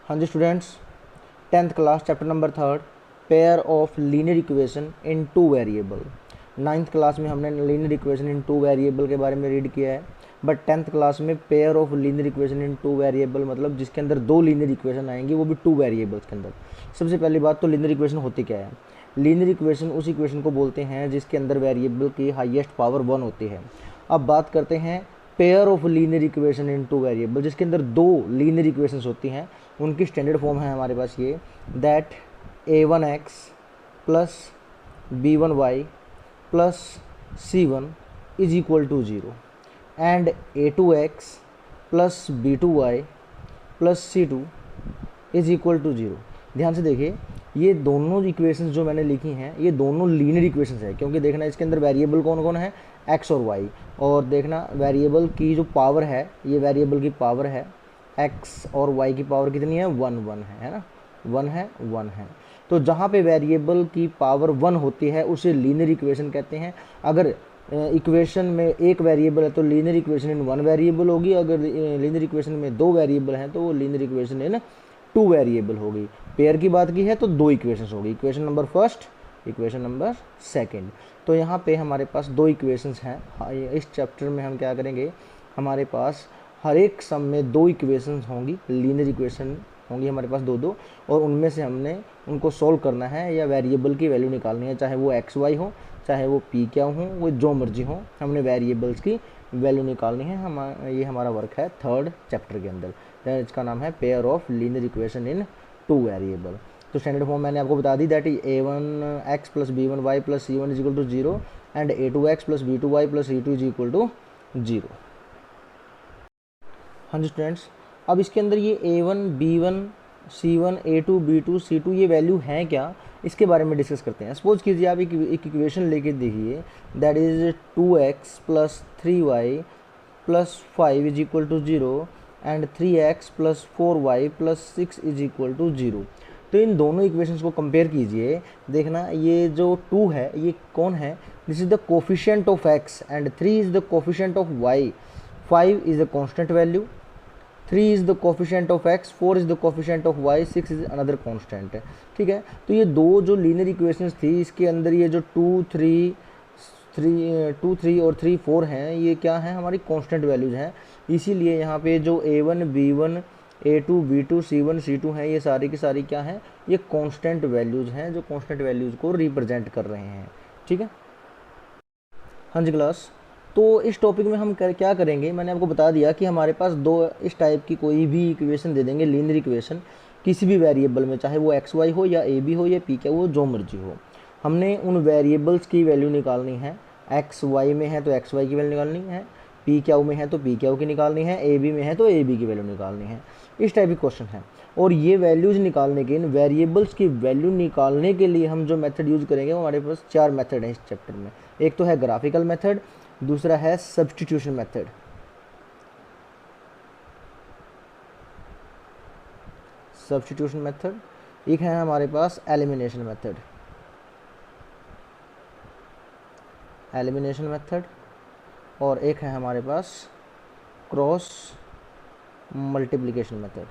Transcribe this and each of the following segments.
हाँ जी students, 10th class chapter number 3 pair of linear equation in 2 variable. 9th class में हमने linear equation in 2 variable के बारे में रीड किया है, बट 10th क्लास में pair of linear equation in 2 variable मतलब जिसके अंदर 2 लीनियर इक्वेशन आएंगी, वो भी 2 वेरिएबल्स के अंदर। सबसे पहली बात तो लीनियर इक्वेशन होती क्या है। लीनियर इक्वेशन उस इक्वेशन को बोलते हैं जिसके अंदर वेरिएबल की हाईएस्ट पावर 1 होती है। अब बात करते हैं pair of linear equation in 2 variable, जिसके अंदर 2 लीनियर इक्वेशंस होती हैं। उनकी स्टैंडर्ड फॉर्म है हमारे पास ये, that a1x plus b1y plus c1 is equal to 0 and a2x plus b2y plus c2 is equal to 0। ध्यान से देखिए, ये दोनों इक्वेशंस जो मैंने लिखी हैं ये दोनों लीनियर इक्वेशंस है, क्योंकि देखना इसके अंदर वेरिएबल कौन कौन है, x और y। और देखना वेरिएबल की जो पावर है, ये वेरिएबल की पावर है x और y की पावर कितनी है, 1 है ना, 1 है। तो जहाँ पे वेरिएबल की पावर 1 होती है उसे लीनियर इक्वेशन कहते हैं। अगर इक्वेशन में एक वेरिएबल है तो लीनियर इक्वेशन इन 1 वेरिएबल होगी, अगर लीनियर इक्वेशन में 2 वेरिएबल हैं तो वो लीनियर इक्वेशन इन 2 वेरिएबल होगी। पेयर की बात की है तो 2 इक्वेशंस होगी, equation number first, equation number second. तो यहाँ पे हमारे पास 2 इक्वेशंस हैं। इस चैप्टर में हम क्या करेंगे, हमारे पास हर एक सम में 2 इक्वेशंस होंगी, लीनियर इक्वेशन होंगी हमारे पास 2 और उनमें से हमने उनको सोल्व करना है या वेरिएबल की वैल्यू निकालनी है, चाहे वो एक्स वाई हो, चाहे वो पी क्या हो, वो जो मर्जी हो, हमने वेरिएबल्स की वैल्यू निकालनी है। ये हमारा वर्क है 3rd चैप्टर के अंदर, इसका नाम है pair of linear equation in 2 variable. तो स्टैंडर्ड फॉर्म मैंने आपको बता दी, that a1x plus b1y plus c1 is equal to 0 and a2x plus b2y plus c2 is equal to 0। हाँ जी स्टूडेंट्स, अब इसके अंदर ये a1 b1 c1 a2 b2 c2 ये वैल्यू हैं क्या, इसके बारे में डिस्कस करते हैं। सपोज कीजिए आप एक इक्वेशन लेके देखिए, that is 2x plus 3y plus 5 is equal to 0 and 3x plus 4y plus 6 is equal to 0। तो इन दोनों इक्वेशंस को कंपेयर कीजिए। देखना ये जो 2 है ये कौन है, this is the coefficient of x and 3 is the coefficient of y, 5 is the constant value, 3 is the coefficient of x, 4 is the coefficient of y, 6 is another constant है। ठीक है, तो ये 2 जो लीनियर इक्वेशंस थी, इसके अंदर ये जो 2 3 और 3 4 हैं, ये क्या हैं, हमारी कांस्टेंट वैल्यूज हैं। इसीलिए यहाँ पे जो a1 b1 a2 b2 c1 c2 हैं, ये सारी की सारी क्या हैं, ये कांस्टेंट वैल्यूज हैं जो कांस्टेंट वैल्यूज को रिप्रेजेंट कर रहे हैं। ठीक है, हाँ जी क्लास। तो इस टॉपिक में हम क्या करेंगे, मैंने आपको बता दिया कि हमारे पास 2 इस टाइप की कोई भी इक्वेशन दे देंगे, लीनियर इक्वेशन किसी भी वेरिएबल में, चाहे वो एक्स वाई हो या ए बी हो या पी क्या, वो जो मर्जी हो। हमने उन वेरिएबल्स की वैल्यू निकालनी है। एक्स वाई में है तो एक्स वाई की वैल्यू निकालनी है, पी क्यू में है तो पी क्यू की निकालनी है, ए बी में है तो ए बी की वैल्यू निकालनी है। इस टाइप की क्वेश्चन है। और ये वैल्यूज निकालने के, इन वेरिएबल्स की वैल्यू निकालने के लिए हम जो मेथड यूज़ करेंगे, वो हमारे पास 4 मेथड हैं इस चैप्टर में। एक तो है ग्राफिकल मेथड, दूसरा है सब्स्टिट्यूशन मेथड, एक है हमारे पास एलिमिनेशन मेथड, और एक है हमारे पास क्रॉस मल्टीप्लिकेशन मेथड।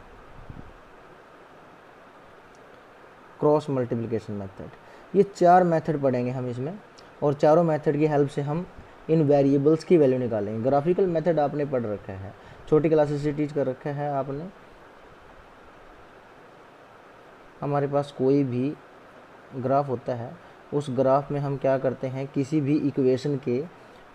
ये 4 मेथड पढ़ेंगे हम इसमें, और चारों मेथड की हेल्प से हम इन वेरिएबल्स की वैल्यू निकालेंगे। ग्राफिकल मेथड आपने पढ़ रखा है, छोटी क्लासेस से टीच कर रखा है आपने। हमारे पास कोई भी ग्राफ होता है, उस ग्राफ में हम क्या करते हैं, किसी भी इक्वेशन के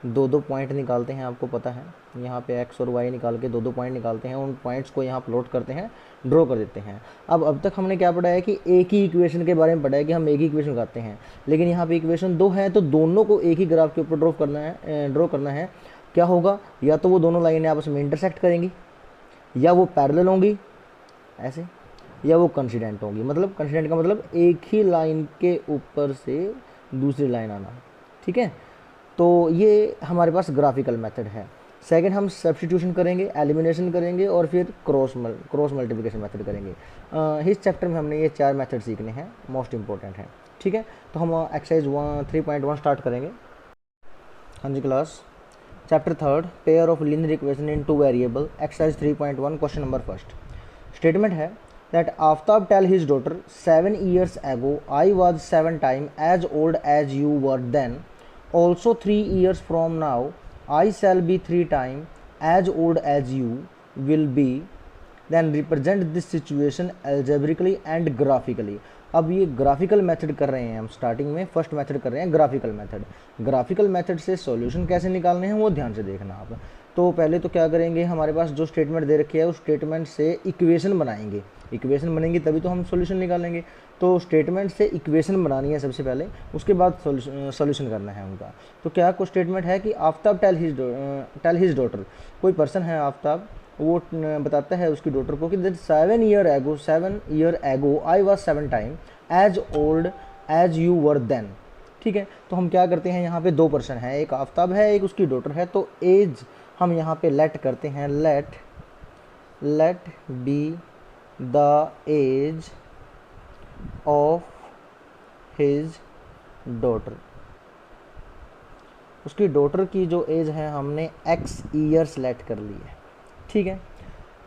2 पॉइंट निकालते हैं। आपको पता है, यहाँ पे एक्स और वाई निकाल के 2 पॉइंट निकालते हैं, उन पॉइंट्स को यहाँ प्लॉट करते हैं, ड्रॉ कर देते हैं। अब तक हमने क्या पढ़ा है कि एक ही इक्वेशन के बारे में पढ़ा है कि हम एक ही इक्वेशन उगाते हैं, लेकिन यहाँ पे इक्वेशन 2 है तो दोनों को एक ही ग्राफ के ऊपर ड्रॉ करना है। क्या होगा, या तो वो दोनों लाइनें आपस में इंटरसेक्ट करेंगी, या वो पैरेलल होंगी ऐसे, या वो कंसिडेंट होंगी। मतलब कंसिडेंट का मतलब एक ही लाइन के ऊपर से दूसरी लाइन आना। ठीक है, तो ये हमारे पास ग्राफिकल मेथड है। सेकंड हम सब्स्टिट्यूशन करेंगे, एलिमिनेशन करेंगे, और फिर क्रॉस मल्टीप्लिकेशन मेथड करेंगे। इस चैप्टर में हमने ये 4 मेथड सीखने हैं, मोस्ट इंपॉर्टेंट है। ठीक है, तो हम एक्सरसाइज 3.1 स्टार्ट करेंगे। हाँ जी class, chapter 3 pair of linear equation in 2 variable, exercise 3.1, question number first. Statement है that Aftab tell his daughter, 7 years ago I was 7 times as old as you were then. Also 3 years from now I shall be 3 times as old as you will be. Then represent this situation algebraically and graphically. अब ये graphical method कर रहे हैं हम, starting में first method कर रहे हैं ग्राफिकल मेथड। ग्राफिकल मेथड से सॉल्यूशन कैसे निकालने हैं वो ध्यान से देखना आप। तो पहले तो क्या करेंगे, हमारे पास जो स्टेटमेंट दे रखी है उस स्टेटमेंट से इक्वेशन बनाएंगे। इक्वेशन बनेंगी तभी तो हम सॉल्यूशन निकालेंगे। तो स्टेटमेंट से इक्वेशन बनानी है सबसे पहले, उसके बाद सॉल्यूशन करना है उनका। तो क्या कुछ स्टेटमेंट है कि आफ्ताब टेल हिज डॉटर, कोई पर्सन है आफ्ताब, वो बताता है उसकी डॉटर को कि that 7 year ago I was 7 time age old as you were then. ठीक है, तो हम क्या करते हैं, यहाँ पे दो पर्सन है, एक आफ्ताब है एक उसकी डॉटर है। तो एज हम यहाँ पे लेट करते हैं, let be the age of his daughter. उसकी डॉटर की जो एज है हमने x ईयर्स लेट कर ली है। ठीक है,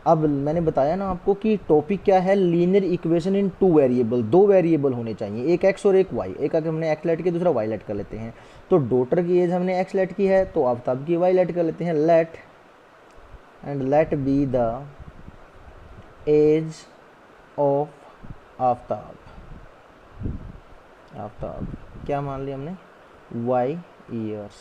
अब मैंने बताया ना आपको कि टॉपिक क्या है, linear equation in 2 variable. 2 variable होने चाहिए, एक x और एक y। एक अगर हमने x लेट किया दूसरा y लेट कर लेते हैं। तो डॉटर की एज हमने x लेट की है तो आफ्ताब की y लेट कर लेते हैं। Let be the age of Aftab क्या मान लिया हमने, y years.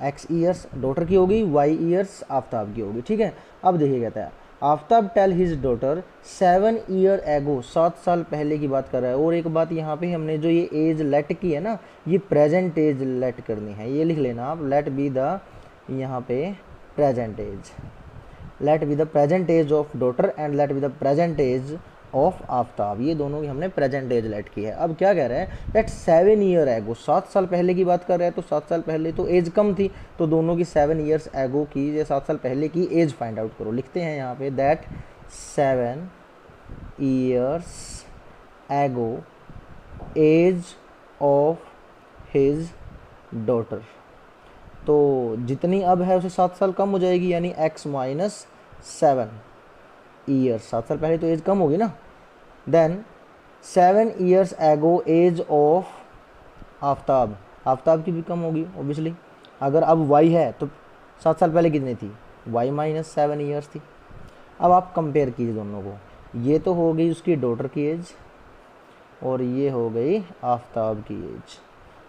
x years daughter की होगी, y ईयर्स आफ्ताब की होगी। ठीक है, अब देखिए कहता है Aftab tell his daughter 7 year ago, 7 साल पहले की बात कर रहा है। और एक बात यहाँ पे हमने जो ये एज लेट की है ना, ये प्रेजेंट एज लेट करनी है, ये लिख लेना आप। लेट बी द यहाँ पे present age, let be the present age of daughter and let be the present age of Aftab, ये दोनों की हमने प्रेजेंट एज लेट की है। अब क्या कह रहा है, दैट 7 ईयर एगो, 7 साल पहले की बात कर रहा है। तो 7 साल पहले तो एज कम थी, तो दोनों की 7 ईयर्स एगो की या 7 साल पहले की एज फाइंड आउट करो। लिखते हैं यहाँ पे that 7 years ago age of his daughter. तो जितनी अब है उसे 7 साल कम हो जाएगी, यानी x माइनस 7 ईयर्स। 7 साल पहले तो एज कम होगी ना। Then 7 years ago age of Aftab की भी कम होगी ओबियसली। अगर अब y है तो 7 साल पहले कितनी थी, y माइनस 7 ईयर्स थी। अब आप कंपेयर कीजिए दोनों को, ये तो हो गई उसकी डॉटर की एज और ये हो गई आफ्ताब की एज,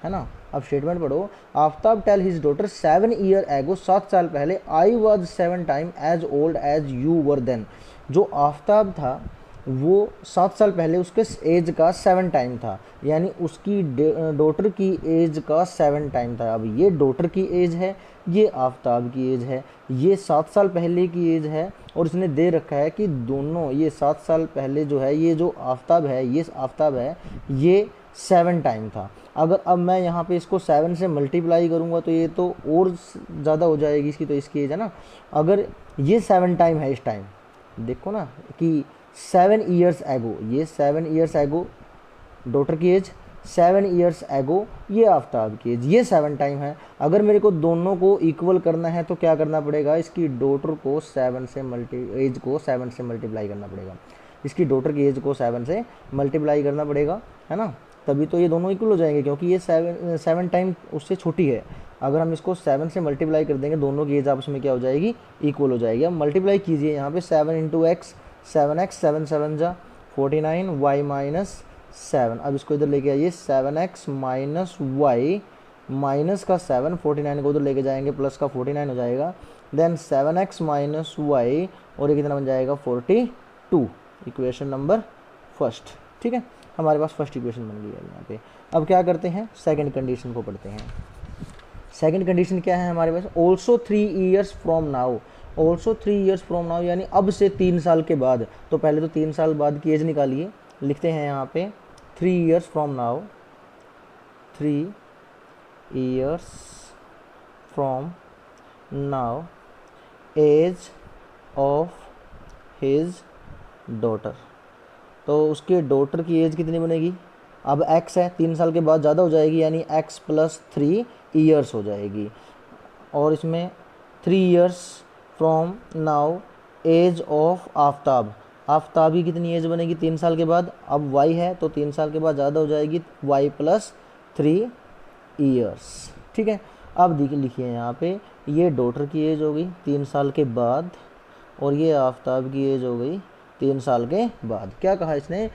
है ना। अब स्टेटमेंट पढ़ो, Aftab tell his daughter 7 year ago, 7 साल पहले, I was 7 time age old as you were then. जो आफ्ताब था वो 7 साल पहले उसके एज का 7 टाइम था, यानी उसकी डॉटर की एज का 7 टाइम था। अब ये डॉटर की एज है, ये आफ्ताब की एज है, ये 7 साल पहले की एज है। और इसने दे रखा है कि दोनों ये 7 साल पहले जो है, ये जो आफ्ताब है, ये 7 टाइम था। अगर अब मैं यहाँ पे इसको 7 से मल्टीप्लाई करूँगा तो ये तो और ज़्यादा हो जाएगी इसकी, तो इसकी एज है ना। अगर ये 7 टाइम है इस टाइम, देखो ना कि 7 ईयर्स एगो, ये 7 ईयर्स एगो डॉटर की एज, 7 ईयर्स एगो ये आफ्ताब की एज, ये 7 टाइम है। अगर मेरे को दोनों को इक्वल करना है तो क्या करना पड़ेगा, इसकी डॉटर को 7 से एज को 7 से मल्टीप्लाई करना पड़ेगा, इसकी डॉटर की एज को 7 से मल्टीप्लाई करना पड़ेगा, है ना। तभी तो ये दोनों इक्वल हो जाएंगे, क्योंकि ये 7 टाइम उससे छोटी है। अगर हम इसको 7 से मल्टीप्लाई कर देंगे, दोनों की एज आपस में क्या हो जाएगी, इक्वल हो जाएगी। अब मल्टीप्लाई कीजिए यहाँ पे 7 इंटू एक्स, 7x, 7 7 जा 49, y माइनस 7। अब इसको इधर लेके आइए, 7x माइनस वाई माइनस का 7, 49 को उधर लेके जाएंगे, प्लस का 49 हो जाएगा। देन 7x माइनस वाई और ये कितना बन जाएगा 42, इक्वेशन नंबर फर्स्ट। ठीक है, हमारे पास फर्स्ट इक्वेशन बन गई है यहाँ पे। अब क्या करते हैं, सेकंड कंडीशन को पढ़ते हैं। सेकंड कंडीशन क्या है हमारे पास, also 3 years from now, also 3 years from now, यानी अब से 3 साल के बाद। तो पहले तो 3 साल बाद की एज निकालिए। लिखते हैं यहाँ पे 3 years from now, 3 years from now age of his daughter. तो उसके डॉटर की एज कितनी बनेगी, अब x है, 3 साल के बाद ज़्यादा हो जाएगी, यानी x प्लस 3 ईयर्स हो जाएगी। और इसमें 3 years from now age of Aftab, Aftab की कितनी एज बनेगी 3 साल के बाद, अब वाई है तो 3 साल के बाद ज़्यादा हो जाएगी, वाई प्लस 3 ईयर्स। ठीक है, अब देखिए लिखिए यहाँ पे ये डॉटर की एज हो गई 3 साल के बाद, और ये आफ्ताब की एज हो गई 3 साल के बाद। क्या कहा इसने,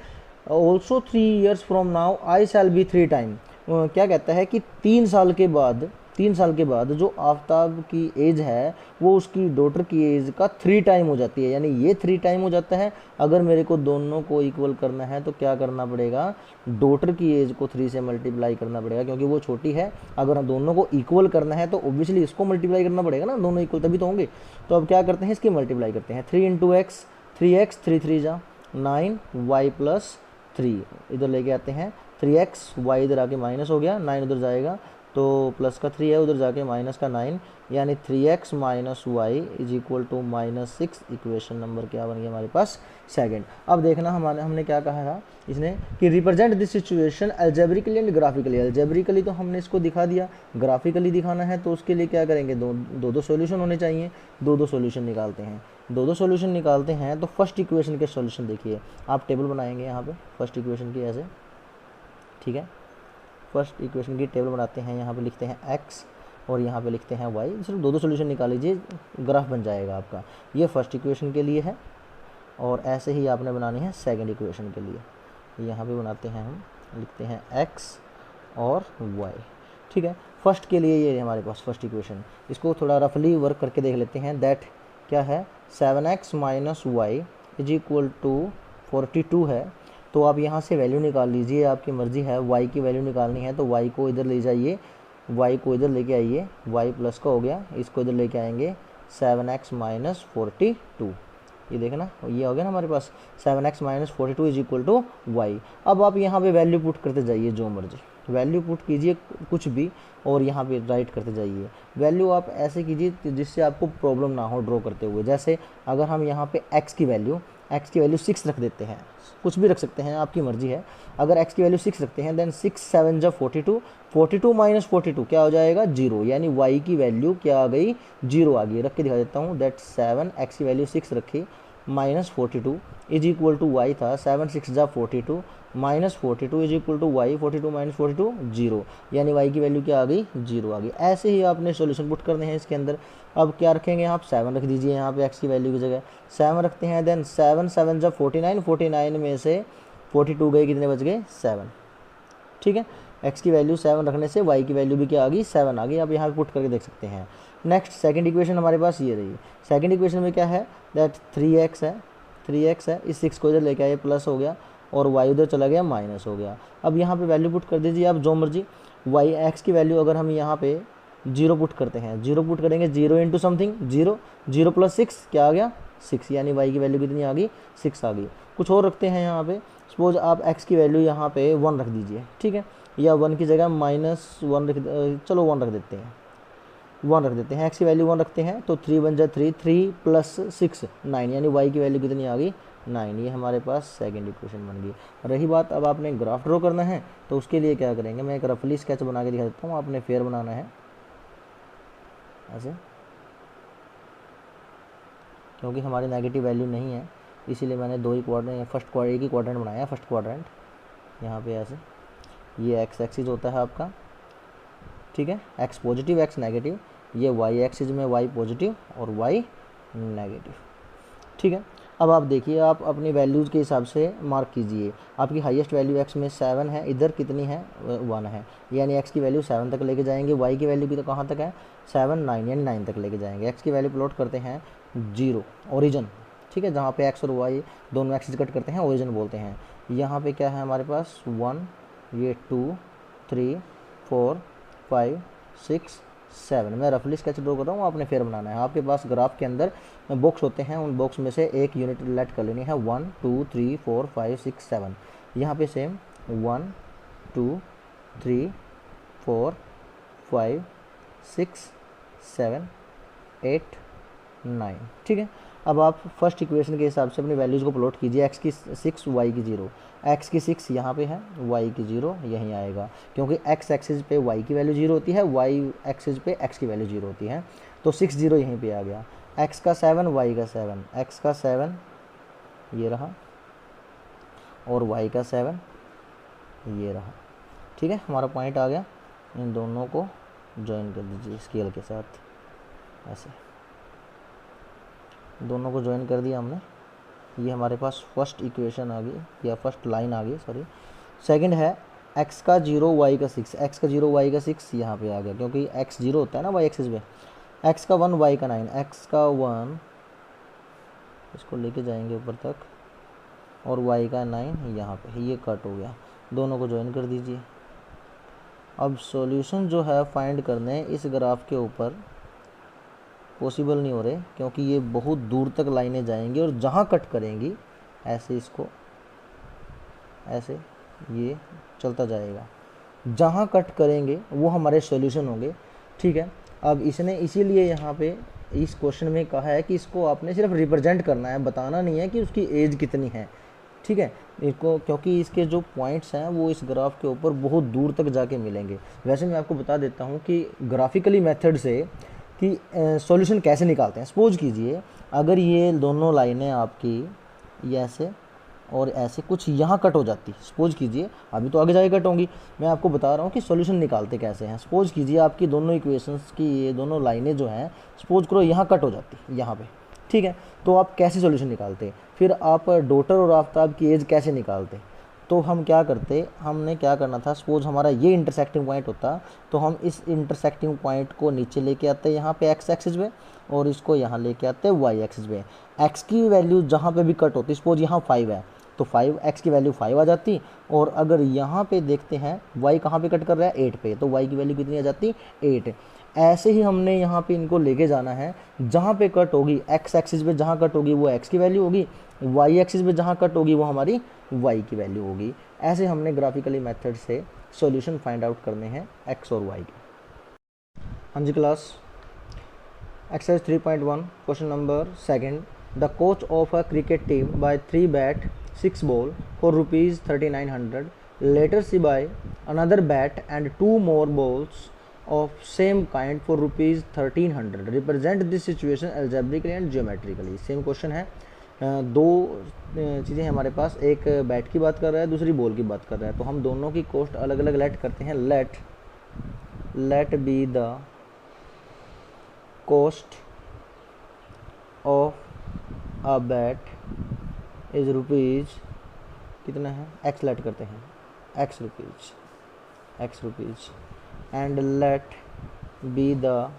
also 3 years from now I shall be 3 time. क्या कहता है कि 3 साल के बाद, 3 साल के बाद जो आफ्ताब की एज है वो उसकी डॉटर की एज का 3 टाइम हो जाती है, यानी ये 3 टाइम हो जाता है। अगर मेरे को दोनों को इक्वल करना है तो क्या करना पड़ेगा, डॉटर की एज को 3 से मल्टीप्लाई करना पड़ेगा, क्योंकि वो छोटी है। अगर दोनों को इक्वल करना है तो ऑब्वियसली इसको मल्टीप्लाई करना पड़ेगा ना, दोनों इक्वल तभी तो होंगे। तो अब क्या करते हैं, इसकी मल्टीप्लाई करते हैं, 3 इंटू एक्स, 3x 3 3 जा 9, y प्लस 3 इधर लेके आते हैं, 3x, y इधर आके माइनस हो गया, 9 उधर जाएगा तो प्लस का 3 है, उधर जाके माइनस का 9, यानी 3x minus y is equal to -6। Equation number क्या बन गया हमारे पास, सेकंड। अब देखना हमने क्या कहा था इसने कि represent this situation algebraically and graphically. Algebraically तो हमने इसको दिखा दिया, ग्राफिकली दिखाना है तो उसके लिए क्या करेंगे, दो सॉल्यूशन होने चाहिए, दो सॉल्यूशन निकालते हैं। दो सॉल्यूशन निकालते हैं तो फर्स्ट इक्वेशन के सॉल्यूशन देखिए, आप टेबल बनाएंगे यहाँ पे फर्स्ट इक्वेशन की ऐसे, ठीक है। फर्स्ट इक्वेशन की टेबल बनाते हैं, यहाँ पे लिखते हैं x और यहाँ पे लिखते हैं y। सिर्फ दो सॉल्यूशन निकाल लीजिए, ग्राफ बन जाएगा आपका। ये फर्स्ट इक्वेशन के लिए है और ऐसे ही आपने बनानी है सेकंड इक्वेशन के लिए। यहाँ पे बनाते हैं हम, लिखते हैं x और y, ठीक है। फर्स्ट के लिए ये हमारे पास फर्स्ट इक्वेशन, इसको थोड़ा रफली वर्क करके देख लेते हैं। दैट क्या है, 7x minus y is equal to 42 है। तो आप यहाँ से वैल्यू निकाल लीजिए, आपकी मर्ज़ी है। y की वैल्यू निकालनी है तो y को इधर ले जाइए, y को इधर लेके आइए, y प्लस का हो गया, इसको इधर लेके आएंगे 7x माइनस 42, ये देखना ये हो गया ना हमारे पास 7x minus 42 is equal to y. अब आप यहाँ पे वैल्यू पुट करते जाइए, जो मर्जी वैल्यू पुट कीजिए कुछ भी, और यहाँ पे राइट करते जाइए। वैल्यू आप ऐसे कीजिए जिससे आपको प्रॉब्लम ना हो ड्रॉ करते हुए। जैसे अगर हम यहाँ पे x की वैल्यू 6 रख देते हैं, कुछ भी रख सकते हैं, आपकी मर्जी है। अगर x की वैल्यू 6 रखते हैं देन 6 7 जा 42, 42 माइनस 42 क्या हो जाएगा, 0, यानी y की वैल्यू क्या आ गई, 0 आ गई। रख के दिखा देता हूँ, दैट 7 x की वैल्यू 6 रखी minus 42 is equal to y था, 7 6 जा 42 minus 42 is equal to y, 42 minus 42 0, यानी y की वैल्यू क्या आ गई, 0 आ गई। ऐसे ही आपने सॉल्यूशन पुट करने हैं इसके अंदर। अब क्या रखेंगे आप, 7 रख दीजिए यहाँ पे x की वैल्यू की जगह 7 रखते हैं। देन 7 7 जब 49, 49 में से 42 गए, कितने बच गए, 7, ठीक है। x की वैल्यू 7 रखने से y की वैल्यू भी क्या आ गई, 7 आ गई। आप यहाँ पे पुट करके देख सकते हैं। नेक्स्ट सेकंड इक्वेशन हमारे पास ये रही। सेकंड इक्वेशन में क्या है, दैट 3x है, 3x है, इस 6 को इधर लेके आए, प्लस हो गया, और y उधर चला गया, माइनस हो गया। अब यहाँ पे वैल्यू पुट कर दीजिए आप जो मर्जी। y x की वैल्यू अगर हम यहाँ पे 0 पुट करते हैं, 0 पुट करेंगे, 0 इंटू समथिंग 0, 0 प्लस 6 क्या आ गया, 6, यानी y की वैल्यू कितनी आ गई, 6 आ गई। कुछ और रखते हैं यहाँ पे, सपोज आप x की वैल्यू यहाँ पे 1 रख दीजिए, ठीक है, या 1 की जगह -1 रख, चलो 1 रख देते हैं, 1 रख देते हैं। x की वैल्यू 1 रखते हैं तो 3 बन जाए 3, 3 प्लस 6 9, यानी y की वैल्यू कितनी आ गई, 9। ये हमारे पास सेकंड इक्वेशन बन गई। रही बात अब आपने ग्राफ ड्रॉ करना है तो उसके लिए क्या करेंगे, मैं एक रफली स्केच बना के दिखा देता हूँ। आपने फेयर बनाना है ऐसे, क्योंकि हमारी नेगेटिव वैल्यू नहीं है इसीलिए मैंने दो ही क्वाड्रेंट, एक ही क्वाड्रेंट बनाया, फर्स्ट क्वाड्रेंट यहाँ पे ऐसे। ये x एक्सिस होता है आपका, ठीक है, x पॉजिटिव x नेगेटिव, ये y एक्सिस में y पॉजिटिव और y नेगेटिव, ठीक है। अब आप देखिए, आप अपनी वैल्यूज़ के हिसाब से मार्क कीजिए। आपकी हाईएस्ट वैल्यू x में 7 है, इधर कितनी है, 1 है, यानी x की वैल्यू 7 तक लेके जाएंगे। y की वैल्यू भी तो कहाँ तक है, 7 9, यानी 9 तक लेके जाएंगे। x की वैल्यू प्लॉट करते हैं 0 ओरिजिन, ठीक है, जहाँ पे x और y दोनों एक्सिस कट करते हैं ओरिजिन बोलते हैं। यहाँ पे क्या है हमारे पास 1, ये 2 3 4 5 6 7। मैं रफली स्केच ड्रॉ कर रहा हूँ, आपने फेयर बनाना है। आपके पास ग्राफ के अंदर बॉक्स होते हैं, उन बॉक्स में से एक यूनिट लेट कर लेनी है, 1 2 3 4 5 6 7। यहाँ पे सेम 1 2 3 4 5 6 7 8 9, ठीक है। अब आप फर्स्ट इक्वेशन के हिसाब से अपनी वैल्यूज़ को प्लॉट कीजिए। x की 6 y की 0, x की 6 यहाँ पे है, y की 0 यहीं आएगा, क्योंकि x एक्सिस पे y की वैल्यू 0 होती है, y एक्सिस पे x की वैल्यू 0 होती है। तो 6 0 यहीं पे आ गया। x का 7 y का 7, x का 7 ये रहा, और y का 7 ये रहा। ठीक है, हमारा पॉइंट आ गया। इन दोनों को ज्वाइन कर दीजिए स्केल के साथ, ऐसे दोनों को ज्वाइन कर दिया हमने। ये हमारे पास फर्स्ट इक्वेशन आ गई, या फर्स्ट लाइन आ गई, सॉरी। सेकंड है x का 0 y का 6, x का 0 y का 6 यहाँ पे आ गया, क्योंकि x 0 होता है ना y एक्सिस पे। x का 1 y का 9, x का 1 इसको लेके जाएंगे ऊपर तक, और y का 9 यहाँ पे, ये कट हो गया। दोनों को ज्वाइन कर दीजिए। अब सॉल्यूशन जो है फाइंड करने इस ग्राफ के ऊपर पॉसिबल नहीं हो रहे, क्योंकि ये बहुत दूर तक लाइनें जाएंगी, और जहाँ कट करेंगी ऐसे इसको ऐसे ये चलता जाएगा, जहाँ कट करेंगे वो हमारे सॉल्यूशन होंगे। ठीक है, अब इसने इसीलिए यहाँ पे इस क्वेश्चन में कहा है कि इसको आपने सिर्फ रिप्रेजेंट करना है, बताना नहीं है कि उसकी एज कितनी है। ठीक है, इसको क्योंकि इसके जो पॉइंट्स हैं वो इस ग्राफ के ऊपर बहुत दूर तक जाके मिलेंगे। वैसे मैं आपको बता देता हूँ कि ग्राफिकली मेथड से कि सॉल्यूशन कैसे निकालते हैं। सपोज कीजिए अगर ये दोनों लाइनें आपकी ये ऐसे और ऐसे कुछ यहाँ कट हो जाती, सपोज कीजिए, अभी तो आगे जाके कट होंगी, मैं आपको बता रहा हूँ कि सॉल्यूशन निकालते कैसे हैं। सपोज कीजिए आपकी दोनों इक्वेशंस की ये दोनों लाइनें जो हैं, सपोज करो यहाँ कट हो जाती यहाँ पे। ठीक है, तो आप कैसे सॉल्यूशन निकालते, फिर आप डॉटर और आफ्ताब की एज कैसे निकालते। तो हम क्या करते, हमने क्या करना था, सपोज हमारा ये इंटरसेक्टिंग पॉइंट होता, तो हम इस इंटरसेक्टिंग पॉइंट को नीचे लेके आते यहाँ पे x एक्सिस पे, और इसको यहाँ लेके आते y एक्सिस पे। x की वैल्यू जहाँ पे भी कट होती, सपोज यहाँ 5 है तो 5 x की वैल्यू 5 आ जाती, और अगर यहाँ पे देखते हैं y कहाँ पे कट कर रहा है 8 पे, तो y की वैल्यू कितनी आ जाती 8। ऐसे ही हमने यहाँ पे इनको लेके जाना है, जहाँ पे कट होगी x एक्सिस पे जहाँ कट होगी वो x की वैल्यू होगी, y एक्सिस पे जहाँ कट होगी वो हमारी y की वैल्यू होगी। ऐसे हमने ग्राफिकली मेथड से सॉल्यूशन फाइंड आउट करने हैं x और y के। हाँ जी class, exercise 3.1 question number second, the coach of a cricket team buy 3 bat 6 ball for rupees 3900, later she buy another bat and 2 more balls of same kind for rupees 1300, represent this situation algebraically and geometrically। Same question है, दो चीज़ें हमारे पास, एक bat की बात कर रहा है, दूसरी बॉल की बात कर रहा है। तो हम दोनों की कॉस्ट अलग अलग लेट करते हैं। Let be the cost of a bat is rupees, कितना है एक्स लेट करते हैं, x rupees, and let be the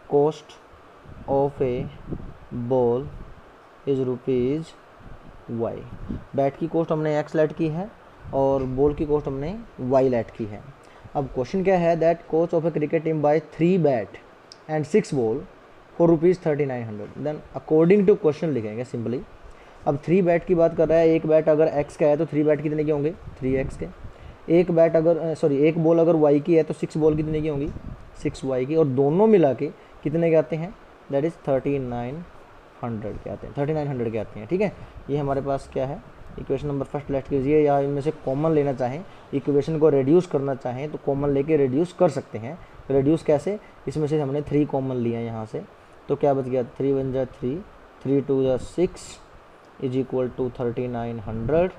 cost of a ball is rupees y. Bat की कॉस्ट हमने एक्स लेट की है और बॉल की कॉस्ट हमने वाई लेट की है। अब क्वेश्चन क्या है, that cost of a cricket team buy 3 bat and 6 ball for rupees 3900, then according to question लिखेंगे सिंपली। अब 3 बैट की बात कर रहा है, एक बैट अगर x का है तो 3 बैट कितने के होंगे 3x के। एक बैट अगर एक बॉल अगर y की है तो 6 बॉल कितने की होंगी 6y की, और दोनों मिला के कितने के आते हैं, दैट इज़ 3900 के आते हैं, 3900 के आते हैं। ठीक है, ये हमारे पास क्या है, इक्वेशन नंबर फर्स्ट लेट कीजिए, या इनमें से कॉमन लेना चाहें, इक्वेशन को रेड्यूस करना चाहें तो कॉमन लेके रेड्यूस कर सकते हैं। रेड्यूस कैसे, इसमें से हमने 3 कॉमन लिया यहाँ से, तो क्या बच गया 3 1 जा 3, 3 2 जा 6 इज इक्वल टू 3900।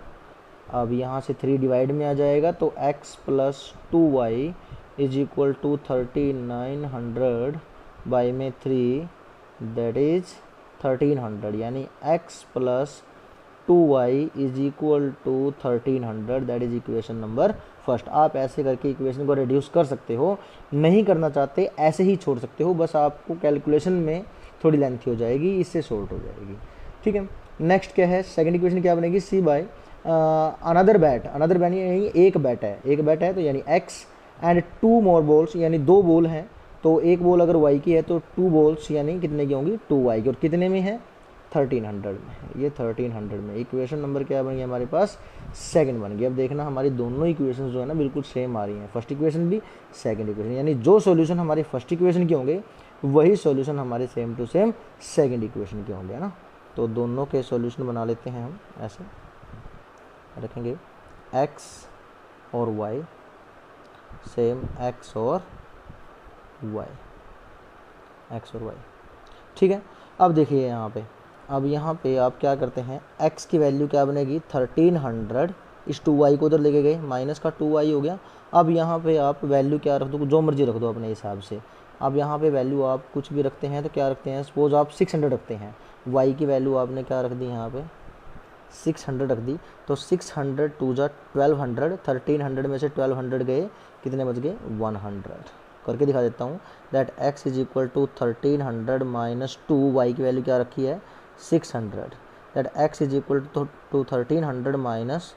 अब यहाँ से 3 डिवाइड में आ जाएगा, तो x plus 2y is equal to 3900 by में 3, दैट इज 1300, यानी x plus 2y is equal to 1300, that is equation number first. आप ऐसे करके इक्वेशन को रिड्यूस कर सकते हो, नहीं करना चाहते ऐसे ही छोड़ सकते हो, बस आपको कैलकुलेशन में थोड़ी लेंथी हो जाएगी, इससे शॉर्ट हो जाएगी। ठीक है, नेक्स्ट क्या है, सेकंड इक्वेशन क्या बनेगी, सी बाय अनदर बैट यानी एक बैट है तो यानी x एंड 2 मोर बॉल्स, यानी 2 बॉल हैं, तो एक बॉल अगर y की है तो 2 बॉल्स यानी कितने की होंगी 2y की, और कितने में है 1300 में, ये 1300 में। इक्वेशन नंबर क्या बन गया हमारे पास, सेकंड बन गया। अब देखना हमारी दोनों इक्वेशन जो है ना बिल्कुल सेम आ रही हैं, फर्स्ट इक्वेशन भी सेकंड इक्वेशन, यानी जो सॉल्यूशन हमारे फर्स्ट इक्वेशन के होंगे वही सॉल्यूशन हमारे same to same second equation के होंगे, है ना। तो दोनों के सॉल्यूशन बना लेते हैं हम, ऐसे रखेंगे x और y सेम, x और y। ठीक है, अब देखिए यहाँ पे अब यहाँ पे आप क्या करते हैं, x की वैल्यू क्या बनेगी 1300, इस 2y को उधर लेके गए, माइनस का 2y हो गया। अब यहाँ पे आप वैल्यू क्या रख दो, जो मर्जी रख दो अपने हिसाब से। अब यहाँ पे वैल्यू आप कुछ भी रखते हैं तो क्या रखते हैं, सपोज आप 600 रखते हैं, y की वैल्यू आपने क्या रख दी यहाँ पे 600 रख दी, तो 600 टू जा 1200, 1300 में से 1200 गए, कितने बच गए 100। करके दिखा देता हूँ, that x is equal to 1300 minus 2, y की वैल्यू क्या रखी है 600, that x is equal to 1300 minus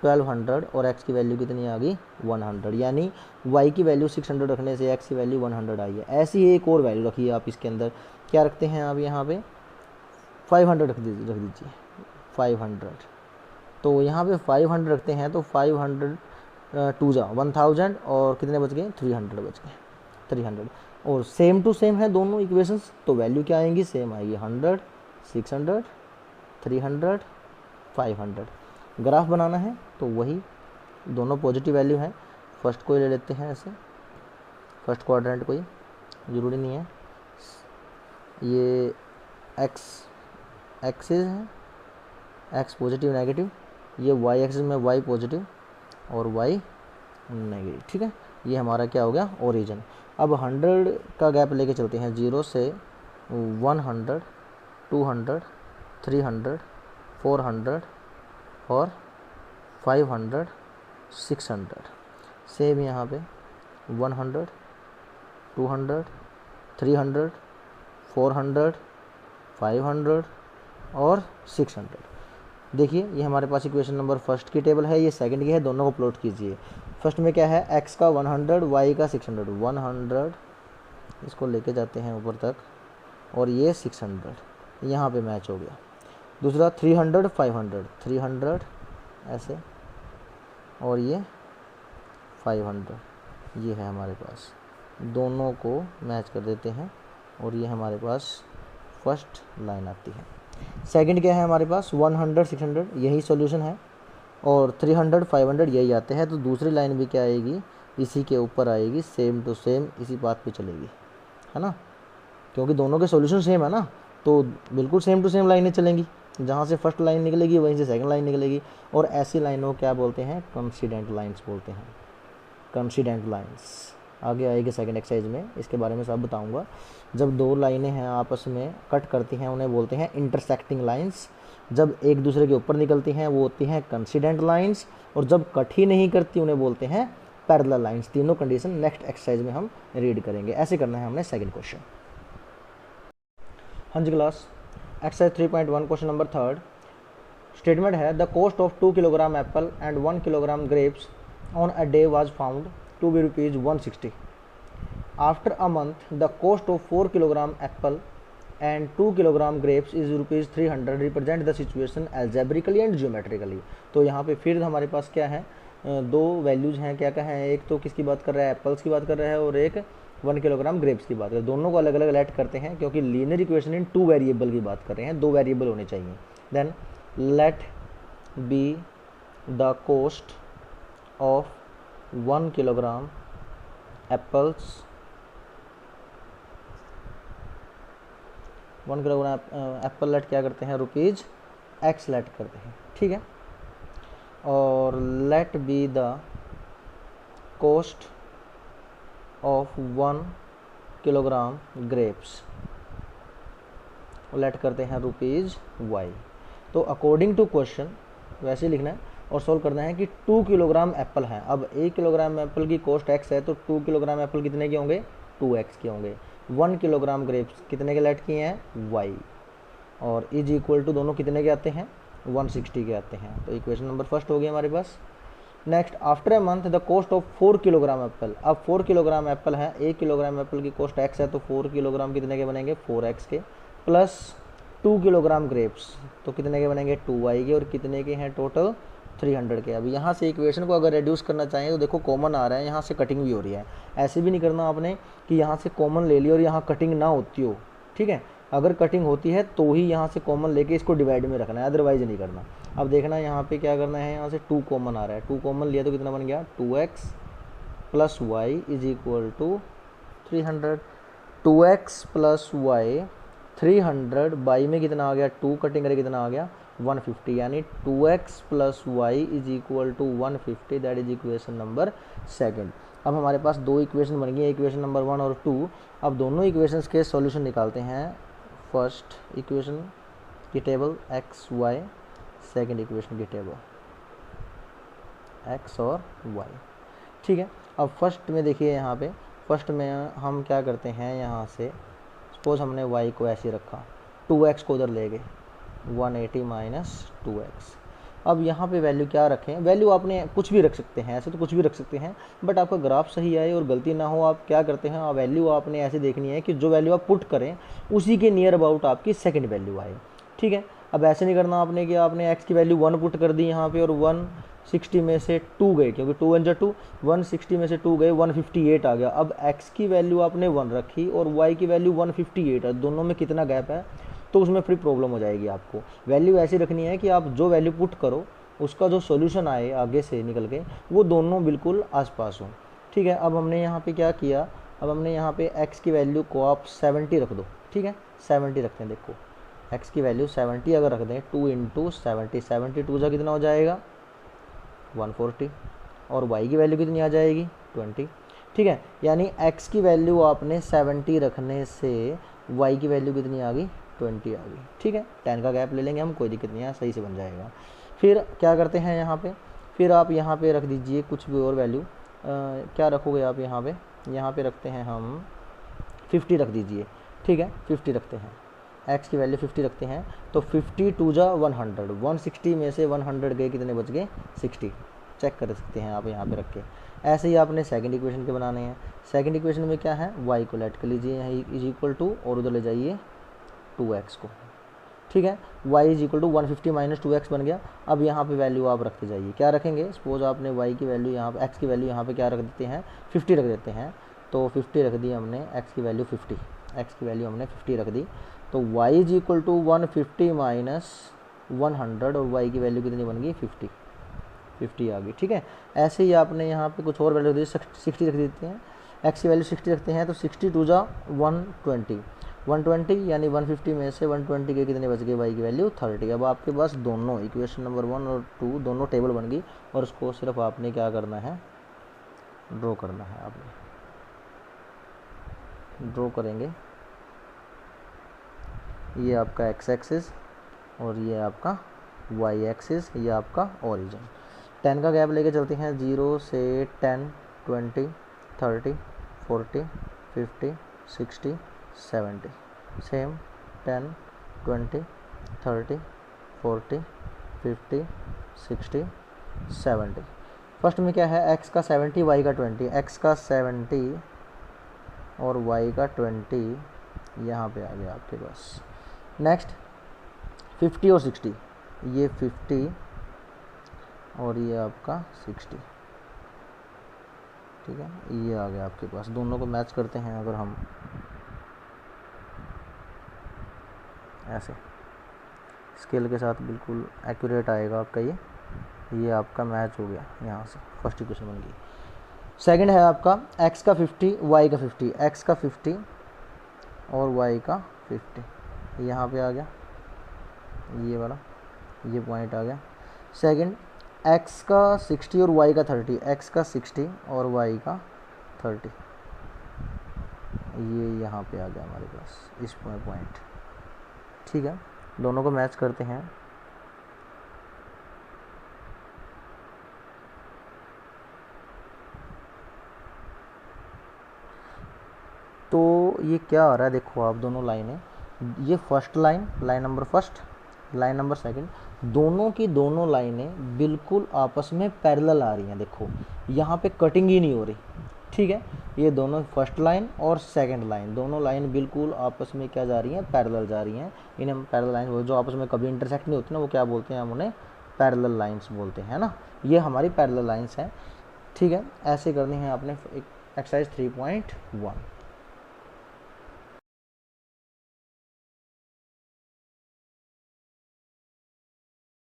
1200, और x की वैल्यू कितनी आ गई 100, यानी y की वैल्यू 600 रखने से x की वैल्यू 100 आई है। ऐसी ही एक और वैल्यू रखिए आप इसके अंदर, क्या रखते हैं आप यहाँ पे 500 रख दीजिए 500, तो यहाँ पे 500 रखते हैं तो 500 टू जा 1000, और कितने बच गए 300 बच गए 300, और सेम टू सेम है दोनों इक्वेशंस, तो वैल्यू क्या आएंगी सेम आएगी 100, 600, 300, 500। ग्राफ बनाना है तो वही दोनों पॉजिटिव वैल्यू हैं, फर्स्ट को ले लेते हैं ऐसे, फर्स्ट क्वाड्रेंट कोई ज़रूरी नहीं है, ये एक्सिस है, एक्स पॉजिटिव नेगेटिव, ये वाई एक्सिस में वाई पॉजिटिव और वाई नेगेटिव, ठीक है। ये हमारा क्या हो गया ओरिजिन। अब 100 का गैप लेके चलते हैं, 0 से 100, 200, 300, 400 और 500, 600। सेम यहाँ पे 100, 200, 300, 400, 500 और 600। देखिए ये हमारे पास इक्वेशन नंबर फर्स्ट की टेबल है, ये सेकंड की है, दोनों को प्लॉट कीजिए। फर्स्ट में क्या है, x का 100, y का 600, 100 इसको लेके जाते हैं ऊपर तक, और ये 600 यहाँ पे मैच हो गया। दूसरा 300, 500, 300 ऐसे, और ये 500, ये है हमारे पास, दोनों को मैच कर देते हैं, और ये हमारे पास फर्स्ट लाइन आती है। सेकंड क्या है हमारे पास 100, 600, यही सॉल्यूशन है, और 300, 500 यही आते हैं, तो दूसरी लाइन भी क्या आएगी इसी के ऊपर आएगी, सेम टू सेम इसी बात पे चलेगी, है ना, क्योंकि दोनों के सॉल्यूशन सेम है ना, तो बिल्कुल सेम टू सेम लाइनें चलेंगी, जहाँ से फर्स्ट लाइन निकलेगी वहीं से सेकंड लाइन निकलेगी, और ऐसी लाइनों को क्या बोलते हैं कोइंसिडेंट लाइन्स बोलते हैं, कोइंसिडेंट लाइन्स। आगे आएगी सेकंड एक्सरसाइज में, इसके बारे में सब बताऊंगा। जब दो लाइनें हैं आपस में कट करती हैं उन्हें बोलते हैं इंटरसेक्टिंग लाइंस, जब एक दूसरे के ऊपर निकलती हैं वो होती हैं कोइंसिडेंट लाइंस, और जब कट ही नहीं करती उन्हें बोलते हैं पैरेलल लाइंस। तीनों कंडीशन नेक्स्ट एक्सरसाइज में हम रीड करेंगे। ऐसे करना है हमने सेकंड क्वेश्चन। हाँ जी class, exercise 3.1 question number third. Statement है the cost of 2 kilogram apple and 1 kilogram grapes on a day was found to be rupees 160. After a month, the cost of 4 kilogram apple and 2 kilogram grapes is rupees 300. Represent the situation algebraically and geometrically. तो यहाँ पे फिर हमारे पास क्या है, दो values हैं, क्या क्या है, एक तो किसकी बात कर रहा है एप्पल्स की बात कर रहा है, और एक 1 किलोग्राम ग्रेप्स की बात कर रहे हैं। दोनों को अलग अलग लेट करते हैं क्योंकि लीनियर इक्वेशन इन 2 वेरिएबल की बात कर रहे हैं, 2 वेरिएबल होने चाहिए। Then let be the cost of 1 kilogram apples, 1 kilogram apple let क्या करते हैं रुपीज़ एक्स लेट करते हैं, ठीक है। और let be the cost of 1 kilogram grapes, let करते हैं रुपीज़ वाई। तो अकॉर्डिंग टू क्वेश्चन वैसे लिखना है और सोल्व करना है कि 2 किलोग्राम एप्पल है। अब 1 किलोग्राम एप्पल की कॉस्ट x है, तो 2 किलोग्राम एप्पल कितने के होंगे 2x के होंगे। 1 किलोग्राम ग्रेप्स कितने के लेट किए हैं y, और इज इक्वल टू दोनों कितने के आते हैं 160 के आते हैं। तो इक्वेशन नंबर फर्स्ट हो गई हमारे पास। Next after a month the cost of 4 kilogram apple. अब 4 किलोग्राम एप्पल है, 1 किलोग्राम एप्पल की कॉस्ट x है, तो 4 किलोग्राम कितने के बनेंगे 4x के, प्लस 2 किलोग्राम ग्रेप्स तो कितने के बनेंगे 2y के, और कितने के हैं टोटल 300 के। अभी यहाँ से इक्वेशन को अगर रिड्यूस करना चाहें तो देखो कॉमन आ रहा है, यहाँ से कटिंग भी हो रही है। ऐसे भी नहीं करना आपने कि यहाँ से कॉमन ले लिया और यहाँ कटिंग ना होती हो, ठीक है। अगर कटिंग होती है तो ही यहाँ से कॉमन लेके इसको डिवाइड में रखना है, अदरवाइज नहीं करना। अब देखना यहाँ पे क्या करना है, यहाँ से 2 कॉमन आ रहा है, 2 कॉमन लिया तो कितना बन गया 2x plus y is equal to 300। 2x plus y 300 by में कितना आ गया 2 कटिंग करके कितना आ गया 150, यानी 2x plus y is equal to 150, that is equation number second. अब हमारे पास दो इक्वेशन बन गई, इक्वेशन नंबर 1 और 2। अब दोनों इक्वेशंस के सॉल्यूशन निकालते हैं। फर्स्ट इक्वेशन की table x y, second equation की टेबल x और y, ठीक है। अब फर्स्ट में देखिए, यहाँ पे फर्स्ट में हम क्या करते हैं, यहाँ से सपोज हमने y को ऐसे रखा, 2x को उधर ले गए, 180 माइनस 2x। अब यहाँ पे वैल्यू क्या रखें, वैल्यू आपने कुछ भी रख सकते हैं, ऐसे तो कुछ भी रख सकते हैं, बट आपका ग्राफ सही आए और गलती ना हो, आप क्या करते हैं, वैल्यू आपने ऐसे देखनी है कि जो वैल्यू आप पुट करें उसी के नियर अबाउट आपकी सेकंड वैल्यू आए, ठीक है। अब ऐसे नहीं करना आपने कि आपने x की वैल्यू 1 पुट कर दी यहाँ पे और 160 में से 2 गए, क्योंकि 2 1 2, 160 में से 2 गए, 158 आ गया। अब x की वैल्यू आपने 1 रखी और y की वैल्यू 158 है, दोनों में कितना गैप है, तो उसमें फिर प्रॉब्लम हो जाएगी। आपको वैल्यू ऐसी रखनी है कि आप जो वैल्यू पुट करो उसका जो सॉल्यूशन आए आगे से निकल के वो दोनों बिल्कुल आसपास हो, ठीक है। अब हमने यहाँ पे क्या किया, अब हमने यहाँ पे x की वैल्यू को आप 70 रख दो, ठीक है, 70 रखते हैं। देखो x की वैल्यू 70 अगर रख दें, 2 इंटू 70, 72 जा कितना हो जाएगा 140, और y की वैल्यू कितनी आ जाएगी 20, ठीक है। यानी x की वैल्यू आपने 70 रखने से y की वैल्यू कितनी आ गई 20 आ गई, ठीक है। 10 का गैप ले लेंगे हम, कोई दिक्कत नहीं है, सही से बन जाएगा। फिर क्या करते हैं यहाँ पे, फिर आप यहाँ पे रख दीजिए कुछ भी और वैल्यू, क्या रखोगे आप यहाँ पे रखते हैं हम 50 रख दीजिए, ठीक है, 50 रखते हैं, x की वैल्यू 50 रखते हैं, तो 50 2 जा 100, 160 में से 100 गए, कितने बच गए 60, चेक कर सकते हैं आप यहाँ पे रख के। ऐसे ही आपने सेकंड इक्वेशन के बनाने हैं। सेकंड इक्वेशन में क्या है, y को लेट कर लीजिए यहाँ इज इक्वल टू, और उधर ले जाइए 2x को, ठीक है। y is equal to 150 minus 2x बन गया। अब यहाँ पे वैल्यू आप रखते जाइए, क्या रखेंगे, सपोज आपने y की वैल्यू यहाँ पे, x की वैल्यू यहाँ पे क्या रख देते हैं 50 रख देते हैं, तो 50 रख दी हमने, x की वैल्यू 50, x की वैल्यू हमने 50 रख दी, तो y is equal to 150 minus 100, और y की वैल्यू कितनी बन गई 50 आ गई, ठीक है। ऐसे ही आपने यहाँ पे कुछ और वैल्यू दी, 60 रख देते हैं, x की वैल्यू 60 रखते हैं, तो 60 2 जा 120, यानी 150 में से 120 के कितने बच गए, y की वैल्यू 30। अब आपके पास दोनों इक्वेशन नंबर 1 और 2 दोनों टेबल बन गई, और उसको सिर्फ आपने क्या करना है, ड्रॉ करना है। आपने ड्रॉ करेंगे, ये आपका x एक्सिस और ये आपका y एक्सिस, ये आपका ओरिजिन। 10 का गैप लेके चलते हैं, 0 से 10, 20, 30, 40, 50, 60, 70, सेम 10, 20, 30, 40, 50, 60, 70। फर्स्ट में क्या है, x का 70 y का 20, x का 70 और y का 20 यहाँ पे आ गया आपके पास। नेक्स्ट 50 और 60, ये 50 और ये आपका 60, ठीक है, ये आ गया आपके पास। दोनों को मैच करते हैं अगर हम ऐसे स्केल के साथ, बिल्कुल एक्यूरेट आएगा आपका, ये आपका मैच हो गया, यहाँ से फर्स्ट इक्वेशन बन गई। सेकंड है आपका x का 50 y का 50, x का 50 और y का 50, यहाँ पे आ गया, ये वाला ये पॉइंट आ गया। सेकंड x का 60 और y का 30, x का 60 और y का 30, ये यहाँ पे आ गया हमारे पास इस पॉइंट, ठीक है। दोनों को मैच करते हैं, तो ये क्या आ रहा है, देखो आप दोनों लाइनें, ये first line, line number first, line number second, दोनों की दोनों लाइनें बिल्कुल आपस में पैरेलल आ रही हैं। देखो यहाँ पे कटिंग ही नहीं हो रही, ठीक है। ये दोनों फर्स्ट लाइन और सेकंड लाइन, दोनों लाइन बिल्कुल आपस में क्या जा रही हैं, पैरेलल जा रही हैं। इन्हें हम पैरेलल लाइन, जो आपस में कभी इंटरसेक्ट नहीं होती ना, वो क्या बोलते हैं, हम उन्हें पैरेलल लाइन्स बोलते हैं ना। ये हमारी पैरेलल लाइन्स हैं, ठीक है। ऐसे करनी है आपने एक्सरसाइज 3.1।